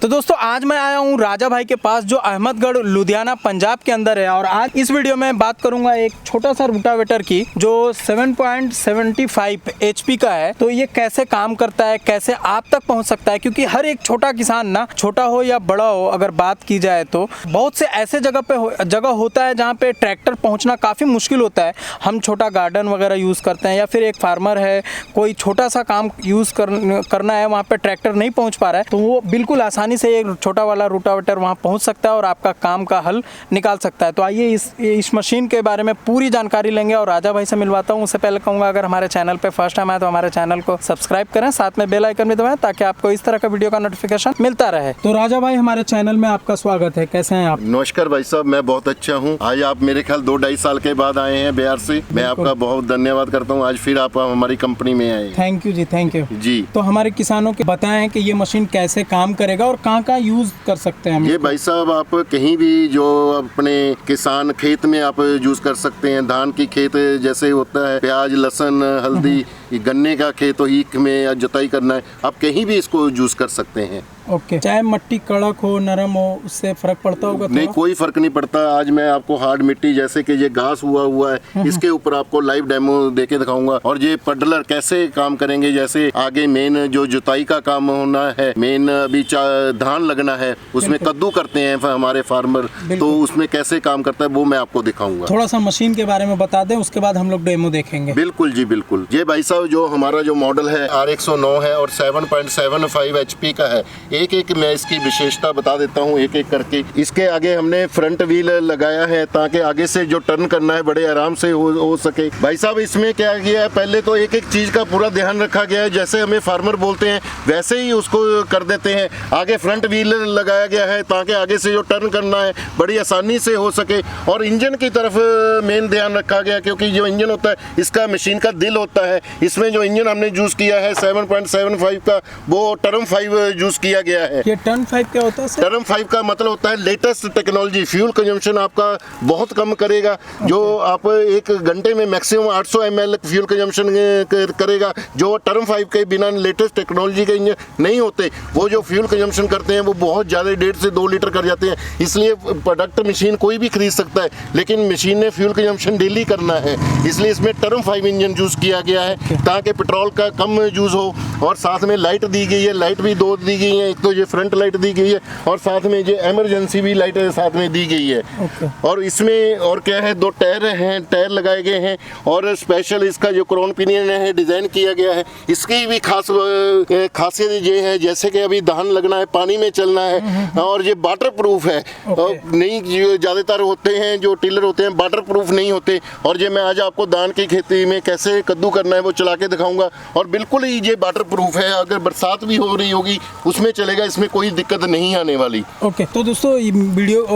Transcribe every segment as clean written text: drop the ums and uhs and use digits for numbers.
तो दोस्तों आज मैं आया हूँ राजा भाई के पास जो अहमदगढ़ लुधियाना पंजाब के अंदर है। और आज इस वीडियो में बात करूंगा एक छोटा सा रोटावेटर की जो 7.75 HP का है। तो ये कैसे काम करता है, कैसे आप तक पहुंच सकता है, क्योंकि हर एक छोटा किसान ना, छोटा हो या बड़ा हो, अगर बात की जाए तो बहुत से ऐसे जगह होता है जहाँ पे ट्रैक्टर पहुँचना काफ़ी मुश्किल होता है। हम छोटा गार्डन वगैरह यूज़ करते हैं या फिर एक फार्मर है, कोई छोटा सा काम यूज़ करना है, वहाँ पे ट्रैक्टर नहीं पहुँच पा रहा है, तो वो बिल्कुल आसानी से एक छोटा वाला रोटावेटर वहां पहुंच सकता है और आपका काम का हल निकाल सकता है। तो आइए इस मशीन के बारे में पूरी जानकारी लेंगे और राजा भाई से मिलवाता हूं। उससे पहले कहूंगा अगर हमारे चैनल पे फर्स्ट टाइम आए तो हमारे चैनल को सब्सक्राइब करें, साथ में बेल आइकन भी दबाएं ताकि आपको इस तरह का वीडियो का नोटिफिकेशन मिलता रहे। तो राजा भाई हमारे चैनल में आपका स्वागत है, कैसे हैं आप? नमस्कार भाई साहब, मैं बहुत अच्छा हूँ। आज आप मेरे ख्याल 2-2.5 साल के बाद आए हैं बिहार से। मैं आपका बहुत धन्यवाद करता हूँ, आज फिर आप हमारी कंपनी में आए। Thank you ji, thank you ji. तो हमारे किसानों को बताएं कि ये मशीन कैसे काम करेगा और कहाँ यूज कर सकते हैं हम? ये भाई साहब आप कहीं भी जो अपने किसान खेत में आप यूज कर सकते हैं। धान की खेत जैसे होता है, प्याज, लहसुन, हल्दी, गन्ने का खेत हो, ईख में या जुताई करना है, आप कहीं भी इसको यूज कर सकते हैं। ओके। चाहे मिट्टी कड़क हो, नरम हो, उससे फर्क पड़ता होगा? नहीं, कोई फर्क नहीं पड़ता। आज मैं आपको हार्ड मिट्टी जैसे कि ये घास हुआ है, इसके ऊपर आपको लाइव डेमो देके दिखाऊंगा। और ये पडलर कैसे काम करेंगे, जैसे आगे मेन जो जुताई का काम होना है, मेन अभी धान लगना है, उसमें कद्दू करते हैं हमारे फार्मर, तो उसमें कैसे काम करता है वो मैं आपको दिखाऊंगा। थोड़ा सा मशीन के बारे में बता दें, उसके बाद हम लोग डेमो देखेंगे। बिल्कुल जी, बिल्कुल। ये भाई साहब जो हमारा जो मॉडल है R109 है और 7.75 HP का है। एक मैं इसकी विशेषता बता देता हूँ एक एक करके। इसके आगे हमने फ्रंट व्हील लगाया है ताकि आगे से जो टर्न करना है बड़े आराम से हो सके। भाई साहब इसमें क्या किया है, पहले तो एक एक चीज का पूरा ध्यान रखा गया है, जैसे हमें फार्मर बोलते हैं वैसे ही उसको कर देते हैं। आगे फ्रंट व्हील लगाया गया है ताकि आगे से जो टर्न करना है बड़ी आसानी से हो सके। और इंजन की तरफ मेन ध्यान रखा गया, क्योंकि जो इंजन होता है इसका मशीन का दिल होता है। इसमें जो इंजन हमने यूज किया है 7.75 का, वो टर्म 5 यूज किया गया है। ये टर्न 5 क्या होता है सर? टर्म 5 का मतलब होता है लेटेस्ट टेक्नोलॉजी। फ्यूल कंजम्पशन आपका बहुत कम करेगा। जो आप एक घंटे में मैक्सिमम 800 ml फ्यूल कंजम्पशन करेगा, जो टर्म 5 के बिना लेटेस्ट टेक्नोलॉजी के इंजन नहीं होते, वो जो फ्यूल कंजम्पशन करते हैं वो बहुत ज़्यादा 1.5 से 2 लीटर कर जाते हैं। इसलिए प्रोडक्ट मशीन कोई भी खरीद सकता है, लेकिन मशीन ने फ्यूल कंजम्पशन डेली करना है, इसलिए इसमें टर्म 5 इंजन यूज़ किया गया है ताकि पेट्रोल का कम यूज़ हो। और साथ में लाइट दी गई है, लाइट भी 2 दी गई है। एक तो ये फ्रंट लाइट दी गई है और साथ में ये इमरजेंसी भी लाइट साथ में दी गई है। और इसमें और क्या है, 2 टायर हैं, टायर लगाए गए हैं और स्पेशल इसका जो क्रोन पिनियन है डिजाइन किया गया है। इसकी भी खासियत ये है, जैसे कि अभी धान लगना है, पानी में चलना है, और ये वाटर प्रूफ है। और नहीं, जो ज्यादातर होते हैं जो टिलर होते हैं वाटर प्रूफ नहीं होते। और ये मैं आज आपको धान की खेती में कैसे कद्दू करना है वो चला के दिखाऊंगा। और बिल्कुल ही ये वाटर प्रूफ है, अगर बरसात भी हो रही होगी उसमें चलेगा, इसमें कोई दिक्कत नहीं आने वाली। ओके। तो दोस्तों वीडियो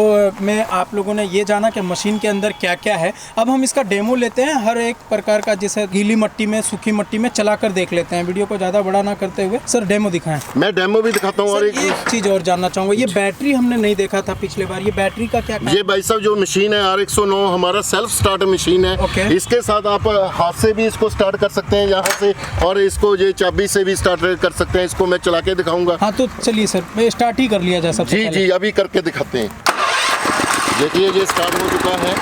में आप लोगों ने ये जाना कि मशीन के अंदर क्या क्या है। अब हम इसका डेमो लेते हैं हर एक प्रकार का, जैसे गीली मिट्टी में, सूखी मिट्टी में चलाकर देख लेते हैं। वीडियो को ज़्यादा बड़ा ना करते हुए सर डेमो दिखाएं। मैं डेमो भी दिखाता हूँ। और एक चीज़ और जानना चाहूँगा, ये बैटरी हमने नहीं देखा था पिछले बार, ये बैटरी का क्या? ये भाई साहब जो मशीन है R109 हमारा सेल्फ स्टार्ट मशीन है। इसके साथ आप हाथ से भी इसको स्टार्ट कर सकते हैं यहाँ से, और इसको ये चाबी से भी स्टार्ट कर सकते हैं। इसको मैं चला के दिखाऊंगा। हाँ तो चलिए सर, मैं स्टार्ट ही कर लिया जाए सबसे पहले। जी, अभी करके दिखाते हैं। देखिए ये स्टार्ट हो चुका है।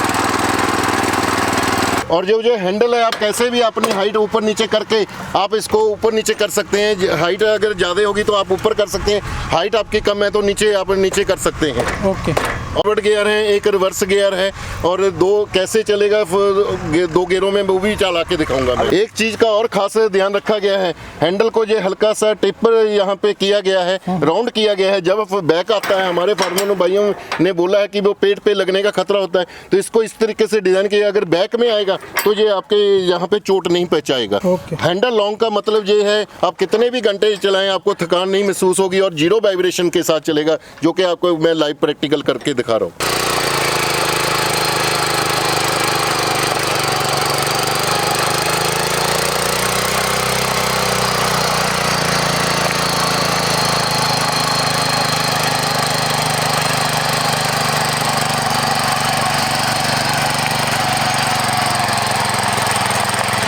और जो हैंडल है, आप कैसे भी अपनी हाइट ऊपर नीचे करके आप इसको ऊपर नीचे कर सकते हैं। हाइट अगर ज़्यादा होगी तो आप ऊपर कर सकते हैं, हाइट आपकी कम है तो नीचे आप नीचे कर सकते हैं। ओके। फॉरवर्ड गियर है, एक रिवर्स गियर है, और 2 कैसे चलेगा 2 गियरों में वो भी चला के दिखाऊंगा मैं। एक चीज़ का और खास ध्यान रखा गया है, हैंडल को जो हल्का सा टिप यहाँ पे किया गया है, राउंड किया गया है। जब बैक आता है, हमारे फार्मर भाइयों ने बोला है कि वो पेट पे लगने का खतरा होता है, तो इसको इस तरीके से डिजाइन किया, अगर बैक में आएगा तो ये आपके यहाँ पे चोट नहीं पहुंचाएगा। हैंडल लॉन्ग का मतलब ये है, आप कितने भी घंटे चलाएं आपको थकान नहीं महसूस होगी, और 0 वाइब्रेशन के साथ चलेगा, जो कि आपको मैं लाइव प्रैक्टिकल करके दिखा रहा हूँ।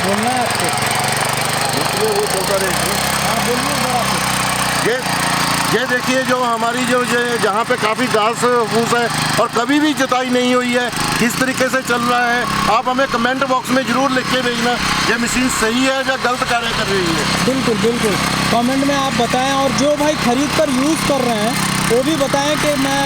बोलना है आपको? वो चलता रहेगा। हाँ बोलिए सर। आपको ये देखिए जो हमारी जो जहाँ पे काफ़ी घास फूस है और कभी भी जुताई नहीं हुई है, किस तरीके से चल रहा है, आप हमें कमेंट बॉक्स में ज़रूर लिख के भेजना ये मशीन सही है या गलत कार्य कर रही है। बिल्कुल बिल्कुल, कमेंट में आप बताएं। और जो भाई खरीद कर यूज़ कर रहे हैं वो भी बताएं कि मैं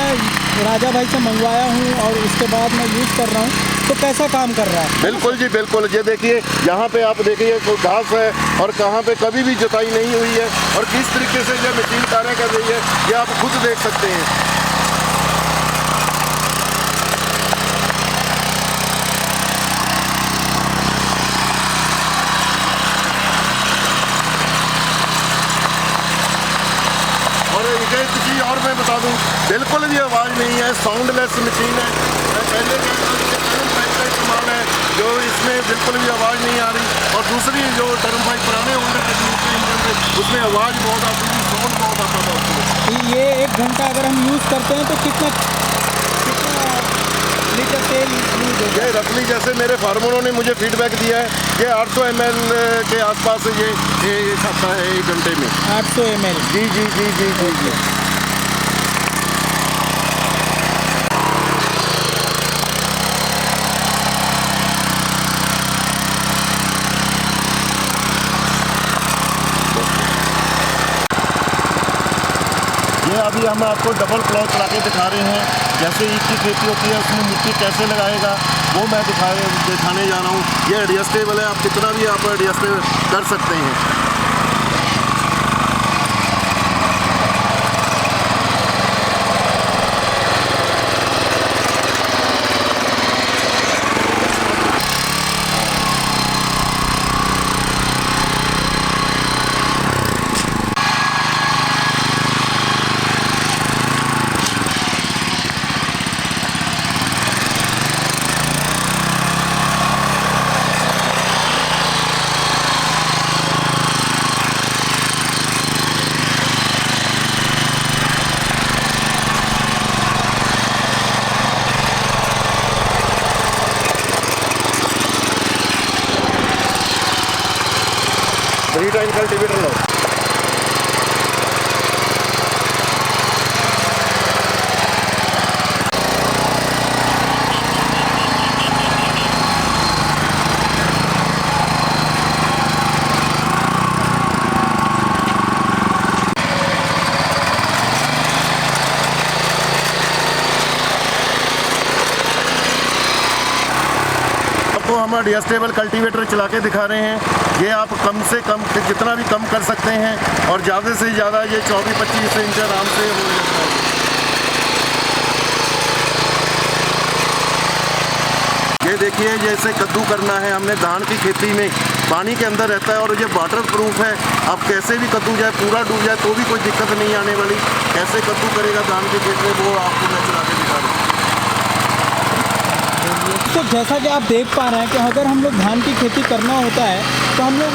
राजा भाई से मंगवाया हूँ और उसके बाद मैं यूज़ कर रहा हूँ तो कैसा काम कर रहा है। बिल्कुल जी बिल्कुल, ये देखिए यहाँ पे आप देखिए कोई घास है और कहाँ पे कभी भी जुताई नहीं हुई है और किस तरीके से ये मशीन कार्य कर रही है ये आप खुद देख सकते हैं। किसी और मैं बता दूं, बिल्कुल भी आवाज़ नहीं है, साउंडलेस मशीन है। मैं पहले का इस्तेमाल है जो इसमें बिल्कुल भी आवाज़ नहीं आ रही और दूसरी जो टर्म फाइव पुराने होंडा टेक्निक के इंजन थे उसमें आवाज़ बहुत आती थी, साउंड बहुत आता था उसमें। ये 1 घंटा अगर हम यूज़ करते हैं तो कितना लीटर तेल यूज होगा? ये रफली जैसे मेरे फार्मरों ने मुझे फीडबैक दिया है कि 800 ml के आसपास ये खाता है 1 घंटे में। 800 ml? जी जी जी जी जी जी। ये अभी हम आपको डबल प्लॉ चला के दिखा रहे हैं, जैसे ईख की खेती होती है उसमें मिट्टी कैसे लगाएगा वो मैं दिखाने जा रहा हूँ। ये एडजस्टेबल है, आप कितना भी आप एडजस्टेबल कर सकते हैं। थ्री टाइम कल्टीवेटर लो। आपको हम एडजस्टेबल कल्टीवेटर चला के दिखा रहे हैं। ये आप कम से कम जितना भी कम कर सकते हैं और ज़्यादा से ज़्यादा ये 24-25 इंच आराम से हो जाता है। ये देखिए जैसे कद्दू करना है हमने धान की खेती में, पानी के अंदर रहता है और ये वाटर प्रूफ है। आप कैसे भी कद्दू जाए पूरा डूब जाए तो भी कोई दिक्कत नहीं आने वाली। कैसे कद्दू करेगा धान की खेत में वो आपको मैं चला के दिखा रहा हूँ। तो जैसा कि आप देख पा रहे हैं कि अगर हम लोग धान की खेती करना होता है तो हम लोग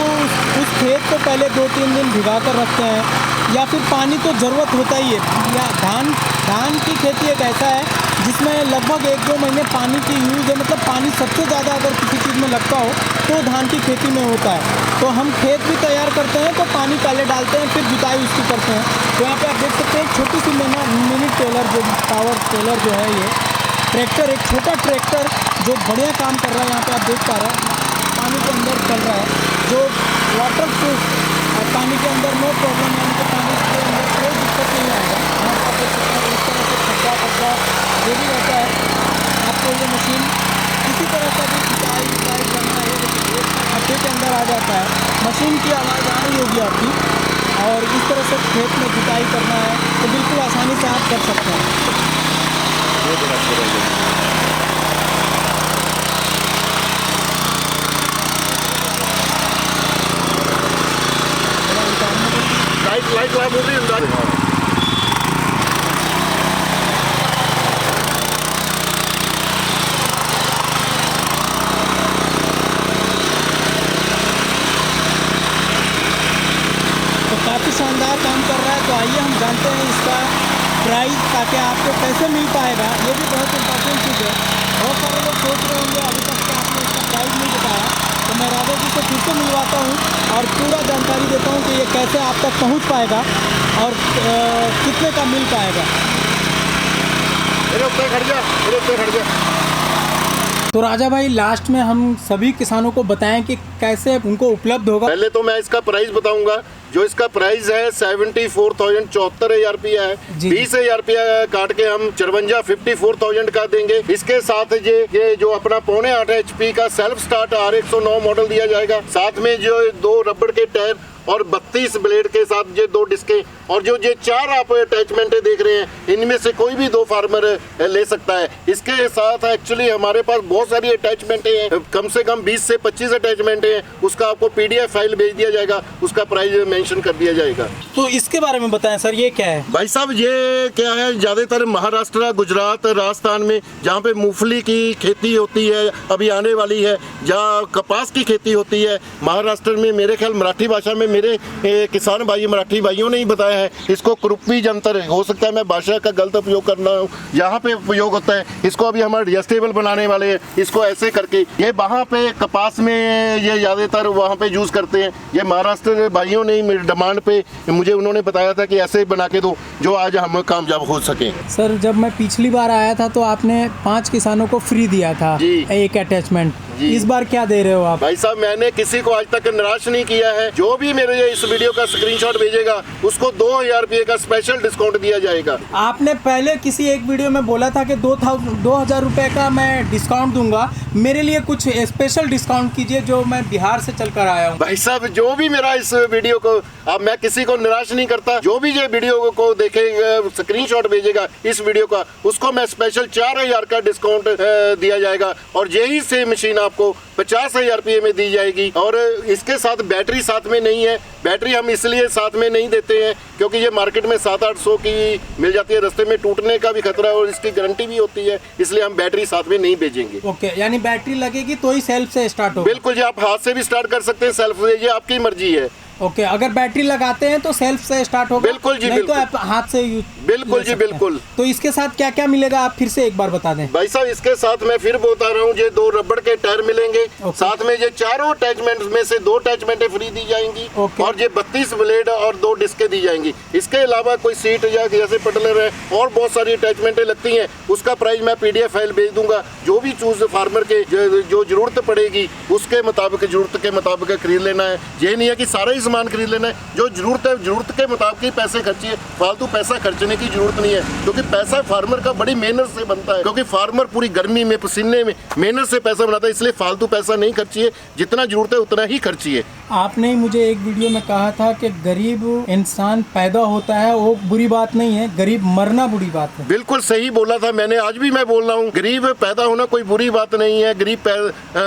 उस खेत को पहले 2-3 दिन भिगा कर रखते हैं या फिर पानी तो ज़रूरत होता ही है। या धान की खेती एक ऐसा है जिसमें लगभग 1-2 महीने पानी की यूज़ है, मतलब पानी सबसे ज़्यादा अगर किसी चीज़ में लगता हो तो धान की खेती में होता है। तो हम खेत भी तैयार करते हैं तो पानी पहले डालते हैं, फिर जुताई उसकी करते हैं। तो यहाँ पे आप देख सकते हैं छोटी सी मिनी टेलर जो पावर टेलर जो है ये ट्रैक्टर, एक छोटा ट्रैक्टर जो बढ़िया काम कर रहा है। यहाँ पे आप देख पा रहे हैं पानी के अंदर चल रहा है, जो वाटर प्रूफ और पानी के अंदर नो प्रॉब्लम है, उनको पानी के अंदर कोई दिक्कत नहीं आएगा। यहाँ पर आप देख सकते हैं इस तरह से खड्डा जो भी रहता है आपको ये मशीन किसी तरह का भी सिंचाई करना है खड्डे के अंदर आ जाता है। मशीन की आवाज़ आ रही होगी आपकी और इस तरह से खेत में जुताई करना है तो बिल्कुल आसानी से आप कर सकते हैं। लाइट बोल रही है। काफ़ी शानदार काम कर रहा है। तो आइए हम जानते हैं इसका प्राइस, ताकि आपको कैसे मिल पाएगा, ये भी बहुत इम्पोर्टेंट चीज़ है। बहुत सारे लोग सोच रहे होंगे अभी तक कि आपने इसका प्राइस नहीं बताया, तो मैं राजा जी से फिर से मिलवाता हूँ और पूरा जानकारी देता हूँ कि ये कैसे आप तक पहुँच पाएगा। और कितने का मिल पाएगा? मेरे ऊपर खड़ जा, मेरे ऊपर खड़ जा। तो राजा भाई लास्ट में हम सभी किसानों को बताएं कि कैसे उनको उपलब्ध होगा। पहले तो मैं इसका प्राइस बताऊंगा। जो इसका प्राइस है 74,000 74,000 रुपया है। 20,000 रुपया काट के हम 54,000 का देंगे। इसके साथ ये जो अपना 5.8 HP का सेल्फ स्टार्ट R109 मॉडल दिया जाएगा। साथ में जो 2 रबड़ के टायर और 32 ब्लेड के साथ ये 2 डिस्कें और जो ये 4 आप अटैचमेंट देख रहे हैं, इनमें से कोई भी 2 फार्मर ले सकता है। इसके साथ एक्चुअली हमारे पास बहुत सारी अटैचमेंट हैं, कम से कम 20 से 25 अटैचमेंट हैं। उसका आपको PDF फाइल भेज दिया जाएगा, उसका प्राइस मेंशन कर दिया जाएगा। तो इसके बारे में बताएं सर, ये क्या है? भाई साहब ये क्या है, ज़्यादातर महाराष्ट्र, गुजरात, राजस्थान में जहाँ पे मूंगफली की खेती होती है, अभी आने वाली है, जहाँ कपास की खेती होती है, महाराष्ट्र में मेरे ख्याल मराठी भाषा में मेरे किसान भाई मराठी भाइयों ने ही बताया है, इसको क्रुप्पी जंतर, हो सकता है मैं भाषा का गलत उपयोग करना हूँ, यहाँ पे उपयोग होता है। इसको अभी हमारे डिजेस्टेबल बनाने वाले हैं, इसको ऐसे करके ये वहाँ पे कपास में ये ज़्यादातर वहाँ पे यूज़ करते हैं। ये महाराष्ट्र भाइयों ने ही डिमांड पे मुझे उन्होंने बताया था कि ऐसे बना के दो जो आज हम कामयाब हो सके। सर जब मैं पिछली बार आया था तो आपने 5 किसानों को फ्री दिया था एक अटैचमेंट, इस बार क्या दे रहे हो आप? भाई साहब मैंने किसी को आज तक निराश नहीं किया है। जो भी मेरे इस वीडियो का स्क्रीनशॉट भेजेगा उसको 2,000 रुपये का स्पेशल डिस्काउंट दिया जाएगा। आपने पहले किसी एक वीडियो में बोला था कि 2,000 रुपये का मैं डिस्काउंट दूंगा, मेरे लिए कुछ स्पेशल डिस्काउंट कीजिए जो मैं बिहार से चलकर आया हूँ। भाई साहब जो भी मेरा इस वीडियो को, अब मैं किसी को निराश नहीं करता, जो भी ये वीडियो को देखेगा, स्क्रीनशॉट भेजेगा इस वीडियो का, उसको मैं स्पेशल 4,000 का डिस्काउंट दिया जाएगा और यही सेम मशीन आपको 50,000 रुपये में दी जाएगी। और इसके साथ बैटरी साथ में नहीं है। बैटरी हम इसलिए साथ में नहीं देते हैं क्योंकि ये मार्केट में 700-800 की मिल जाती है, रास्ते में टूटने का भी खतरा है और इसकी गारंटी भी होती है, इसलिए हम बैटरी साथ में नहीं भेजेंगे। ओके, यानी बैटरी लगेगी तो ही सेल्फ से स्टार्ट होगा? बिल्कुल जी, आप हाथ से भी स्टार्ट कर सकते हैं, सेल्फ से, ये आपकी मर्जी है। ओके, अगर बैटरी लगाते हैं तो सेल्फ से स्टार्ट होगा? बिल्कुल जी, नहीं बिल्कुल। तो आप हाथ से यूज बिल्कुल जी, बिल्कुल। तो इसके साथ क्या क्या मिलेगा आप फिर से एक बार बता दें। भाई साहब इसके साथ मैं फिर बता रहा हूँ, ये 2 रबड़ के टायर मिलेंगे, साथ में ये 4 अटैचमेंट में से 2 अटैचमेंटें फ्री दी जाएंगी और ये 32 ब्लेड और 2 डिस्कें दी जाएंगी। इसके अलावा कोई सीट या जैसे पटलर है और बहुत सारी अटैचमेंटें लगती हैं, उसका प्राइस मैं PDF फाइल भेज दूंगा। जो भी चूज फार्मर के जो जरूरत पड़ेगी उसके मुताबिक, जरूरत के मुताबिक खरीद लेना है। ये नहीं है कि सारा ही सामान खरीद लेना है, जो जरूरत है जरूरत के मुताबिक ही पैसे खर्चिए, फालतू पैसा खर्चने की जरूरत नहीं है, क्योंकि पैसा फार्मर का बड़ी मेहनत से बनता है, क्योंकि फार्मर पूरी गर्मी में पसीने में मेहनत से पैसा बनाता है, इसलिए फालतू पैसा नहीं खर्चिए, जितना जरूरत है उतना ही खर्चिए। आपने मुझे एक वीडियो में कहा था कि गरीब इंसान पैदा होता है वो बुरी बात नहीं है, गरीब मरना बुरी बात है। बिल्कुल सही बोला था मैंने, आज भी मैं बोल रहा हूँ, गरीब पैदा होना कोई बुरी बात नहीं है, गरीब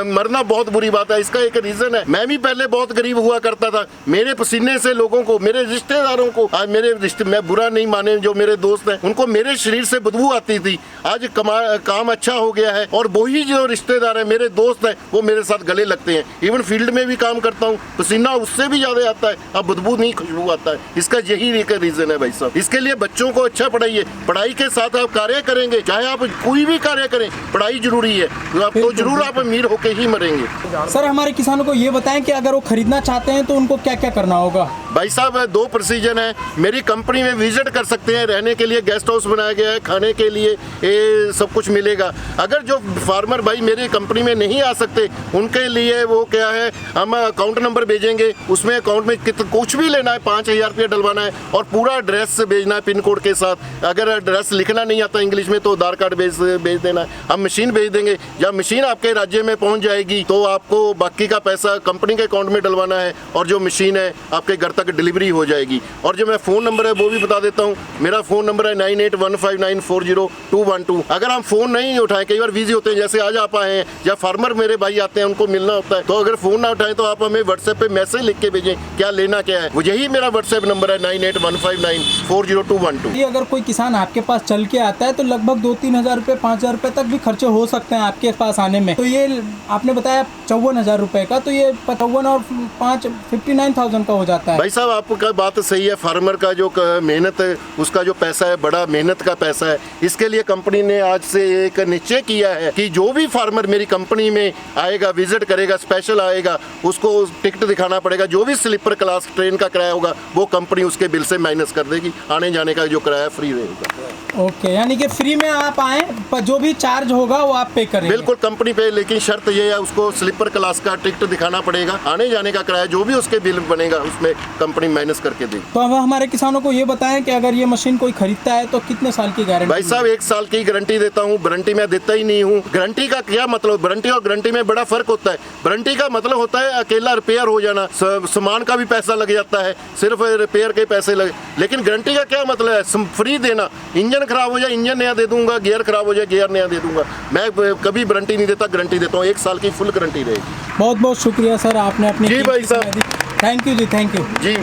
मरना बहुत बुरी बात है। इसका एक रीजन है, मैं भी पहले बहुत गरीब हुआ करता था, मेरे पसीने से लोगों को, मेरे रिश्तेदारों को, आज मेरे रिश्ते, मैं बुरा नहीं माने जो मेरे दोस्त हैं, उनको मेरे शरीर से बदबू आती थी, आज काम अच्छा हो गया है और वही जो रिश्तेदार है, मेरे दोस्त हैं, वो मेरे साथ गले लगते हैं। इवन फील्ड में भी काम करता हूँ, पसीना उससे भी ज्यादा आता है, अब बदबू नहीं खुशबू आता है। इसका यही एक रीजन है भाई साहब। इसके लिए बच्चों को अच्छा पढ़ाइए, पढ़ाई के साथ आप कार्य करेंगे, चाहे आप कोई भी कार्य करें, पढ़ाई जरूरी है, तो जरूर आप अमीर होके ही मरेंगे। सर हमारे किसानों को ये बताएं कि अगर वो खरीदना चाहते हैं तो उनको क्या क्या करना होगा? भाई साहब 2 प्रोसीजर है, मेरी कंपनी में विजिट कर सकते हैं, रहने के लिए गेस्ट हाउस बनाया गया है, खाने के लिए ये सब कुछ मिलेगा। अगर जो फार्मर भाई मेरी कंपनी में नहीं आ सकते उनके लिए वो क्या है, हम अकाउंट नंबर भेजेंगे, उसमें अकाउंट में कुछ भी लेना है, 5,000 रुपये डलवाना है और पूरा एड्रेस भेजना है पिन कोड के साथ। अगर एड्रेस लिखना नहीं आता इंग्लिश में तो आधार कार्ड भेज देना है, हम मशीन भेज देंगे। जब मशीन आपके राज्य में पहुंच जाएगी तो आपको बाकी का पैसा कंपनी के अकाउंट में डलवाना है और जो मशीन है आपके घर तक डिलीवरी हो जाएगी। और जो मेरा फ़ोन नंबर है वो भी बता देता हूँ, मेरा फ़ोन नंबर है 9815940212। अगर हम फ़ोन नहीं उठाएं, कई बार बिजी होते हैं, जैसे आज आप आए हैं या फार्मर मेरे भाई आते हैं उनको मिलना होता है, तो अगर फ़ोन ना उठाएं तो आप हमें व्हाट्सएप पे मैसेज लिख के भेजें क्या लेना क्या है, वो यही मेरा व्हाट्सएप नंबर है 9815940212। ये अगर कोई किसान आपके पास चल के आता है तो लगभग 2-3 हज़ार रुपये 5,000 रुपये तक भी खर्चे हो सकते हैं आपके पास आने में। तो ये आपने बताया 54,000 रुपये का, तो ये 54 और 5 59,000 का हो जाता है। भाई साहब आपका बात सही है, फार्मर का जो मेहनत है उसका जो पैसा है बड़ा मेहनत का पैसा है। इसके लिए कंपनी ने आज से एक निश्चय किया है कि जो भी फार्मर मेरी कंपनी में आएगा, विजिट करेगा, स्पेशल आएगा, उसको टिकट दिखाना पड़ेगा। जो भी स्लीपर क्लास ट्रेन का किराया होगा वो कंपनी उसके बिल से माइनस कर देगी, आने जाने का जो किराया फ्री रहेगा। ओके, यानी कि फ्री में आप आए पर जो भी चार्ज होगा वो आप पे करेंगे। बिल्कुल कंपनी पे, लेकिन शर्त ये है उसको स्लीपर क्लास का टिकट दिखाना पड़ेगा, आने जाने का किराया जो भी उसके बिल बनेगा उसमें कंपनी माइनस करके देगी। तो अब हमारे किसानों को ये बताएं कि अगर ये मशीन कोई खरीदता है तो कितने साल की गारंटी? भाई साहब 1 साल की गारंटी देता हूँ, वारंटी मैं देता ही नहीं हूँ। गारंटी का क्या मतलब, वारंटी और गारंटी में बड़ा फर्क होता है। वारंटी का मतलब होता है अकेला रिपेयर हो जाना, सामान का भी पैसा लग जाता है, सिर्फ रिपेयर के पैसे लगे। लेकिन गारंटी का क्या मतलब है, फ्री देना। इंजन खराब हो जाए इंजन नया दे दूंगा, गियर खराब हो जाए गियर नया दे दूंगा। मैं कभी वारंटी नहीं देता, गारंटी देता हूँ, 1 साल की फुल गारंटी रहेगी। बहुत बहुत शुक्रिया सर, आपने अपनी जी भाई साहब। Thank you ji, thank you ji.